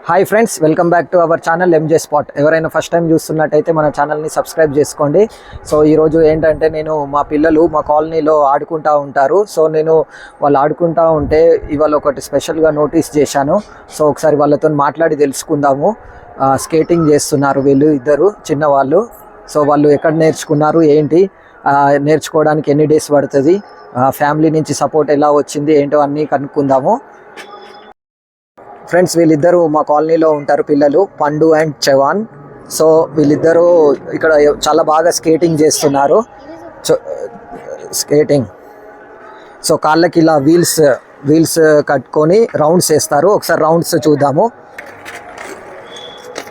Hi friends, welcome back to our channel M J spot. ఎవరైనా first time చూస్తున్నట్టయితే మన ఛానల్ని సబ్స్క్రైబ్ చేసుకోండి. సో ఈరోజు ఏంటంటే నేను మా పిల్లలు మా కాలనీలో ఆడుకుంటూ ఉంటారు. సో నేను వాళ్ళు ఆడుకుంటూ ఉంటే ఇవాళ ఒకటి స్పెషల్గా నోటీస్ చేశాను. సో ఒకసారి వాళ్ళతో మాట్లాడి తెలుసుకుందాము. స్కేటింగ్ చేస్తున్నారు వీళ్ళు ఇద్దరు చిన్నవాళ్ళు. సో వాళ్ళు ఎక్కడ నేర్చుకున్నారు, ఏంటి, నేర్చుకోవడానికి ఎన్ని డేస్ పడుతుంది, ఫ్యామిలీ నుంచి సపోర్ట్ ఎలా వచ్చింది, ఏంటో అన్నీ కనుక్కుందాము. ఫ్రెండ్స్, వీళ్ళిద్దరూ మా కాలనీలో ఉంటారు పిల్లలు, పండు అండ్ చవాన్. సో వీళ్ళిద్దరూ ఇక్కడ చాలా బాగా స్కేటింగ్ చేస్తున్నారు. స్కేటింగ్ సో కాళ్ళకి ఇలా వీల్స్ కట్టుకొని రౌండ్స్ వేస్తారు. ఒకసారి రౌండ్స్ చూద్దాము.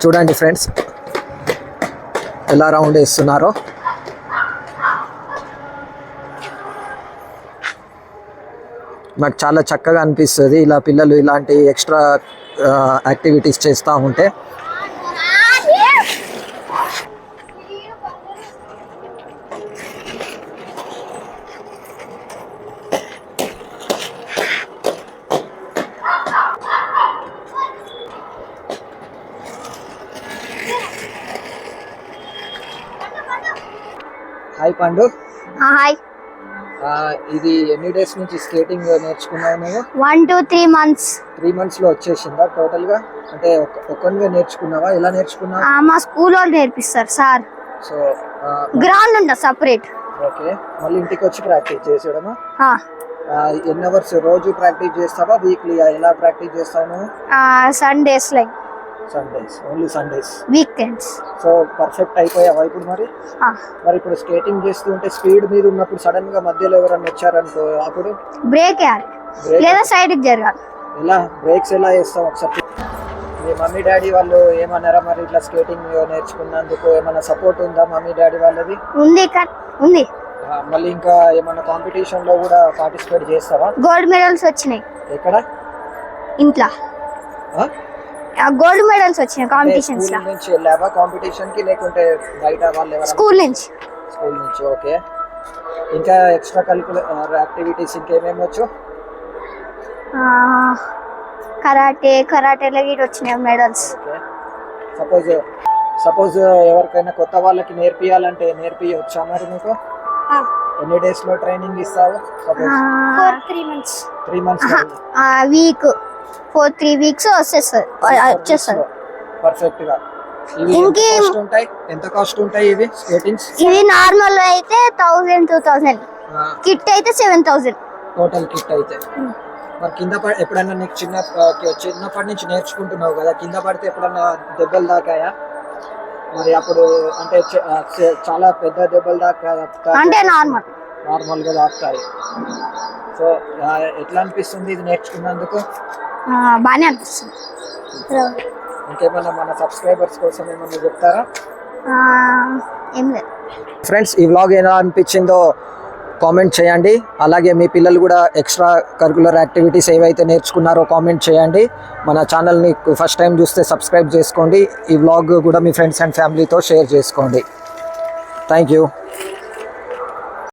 చూడండి ఫ్రెండ్స్ ఎలా రౌండ్ వేస్తున్నారో. నాకు చాలా చక్కగా అనిపిస్తుంది ఇలా పిల్లలు ఇలాంటి ఎక్స్ట్రా యాక్టివిటీస్ చేస్తూ ఉంటే. హాయ్ పండు. హాయ్. ఇది ఎన్ని డేస్ నుంచి స్కేటింగ్ నేర్చుకున్నావు నువ్వు? 1 to 3 months. 3 months లో వచ్చేసిందా టోటల్ గా? అంటే ఒక్కనివే నేర్చుకున్నావా? ఎలా నేర్చుకున్నావు? మా స్కూల్ వాళ్ళు నేర్పిస్తారు సార్. సో గ్రౌండ్ ఉందా సెపరేట్? ఓకే. మళ్ళీ ఇంటికి వచ్చి ప్రాక్టీస్ చేసేయడమా? ఎన్ని అవర్స్ రోజు ప్రాక్టీస్ చేస్తావా? వీక్లీ ఎలా ప్రాక్టీస్ చేస్తావు నువ్వు? Sundays Sundays, only Sundays, weekends. So perfect అయిపోయావా ఇప్పుడు? మరి ఇప్పుడు స్కేటింగ్ చేస్తూ ఉంటే స్పీడ్ మీద ఉన్నప్పుడు సడన్ గా మధ్యలో ఎవరన్నా వచ్చారనుకో అప్పుడు బ్రేక్ వేయాలి లేదా సైడ్ కి జరగాలి. ఎలా బ్రేక్స్ ఎలా వేస్తావు ఒకసారి? మీ మమ్మీ డాడీ వాళ్ళు ఏమన్నారా మరి ఇట్లా స్కేటింగ్ నేర్చుకున్నందుకు? ఏమైనా సపోర్ట్ ఉందా మమ్మీ డాడీ వాళ్ళది? ఉంది. మళ్ళీ ఇంకా ఏమైనా కాంపిటీషన్ లో కూడా పార్టిసిపేట్ చేస్తావా? గోల్డ్ మెడల్స్ వచ్చినాయి. ఎక్కడ? ఇంట్లో గోల్డ్ మెడల్స్ వచ్చినాయి కాంపిటీషన్స్ లో. నుంచి వెళ్ళావా కాంపిటీషన్ కి, లేకుంటే బయట వాళ్ళు? స్కూల్ నుంచి. ఓకే. ఇంకా ఎక్స్ట్రా కరిక్యులర్ యాక్టివిటీస్ ఇంకేమేమి వచ్చు? కరాటేలో గిట్ వచ్చినాయి మెడల్స్. సపోజ్ ఎవరికైనా కొత్త వాళ్ళకి నేర్పియాలంటే నేర్పియొచ్చా మరి నీకు? ఎన్ని డేస్ లో ట్రైనింగ్ ఇస్తావు? 3 months. 3 months వీక్ 3 weeks వచ్చేస్తారు పర్ఫెక్ట్ గా. ఎంత కాస్ట్ ఉంటాయి ఇవి స్కేటింగ్స్? ఇవి నార్మల్ అయితే 1000-2000, కిట్ అయితే 7000 టోటల్ కిట్ అయితే. మరి కింద ఎప్పుడన్నా నీకు చిన్నప్పటి నుంచి నేర్చుకుంటున్నావు కదా, కింద పడితే ఎప్పుడన్నా దెబ్బలు తాకాయా? మరి అప్పుడు అంటే చాలా పెద్ద దెబ్బలు అంటే నార్మల్ గా తాకుతాయి. సో ఎట్లా అనిపిస్తుంది ఇది నేర్చుకున్నందుకు? బాగానే అనిపిస్తుంది. ఇంకేమన్నా మన సబ్స్క్రైబర్స్ కోసం ఏమన్నా చెప్తారా? ఏం లేదు. ఫ్రెండ్స్, ఈ వ్లాగ్ ఎలా అనిపించిందో కామెంట్ చేయండి. అలాగే మీ పిల్లలు కూడా ఎక్స్ట్రా కరిక్యులర్ యాక్టివిటీస్ ఏవైతే నేర్చుకున్నారో కామెంట్ చేయండి. మన ఛానల్ని ఫస్ట్ టైం చూస్తే సబ్స్క్రైబ్ చేసుకోండి. ఈ వ్లాగ్ కూడా మీ ఫ్రెండ్స్ అండ్ ఫ్యామిలీతో షేర్ చేసుకోండి. Thank you.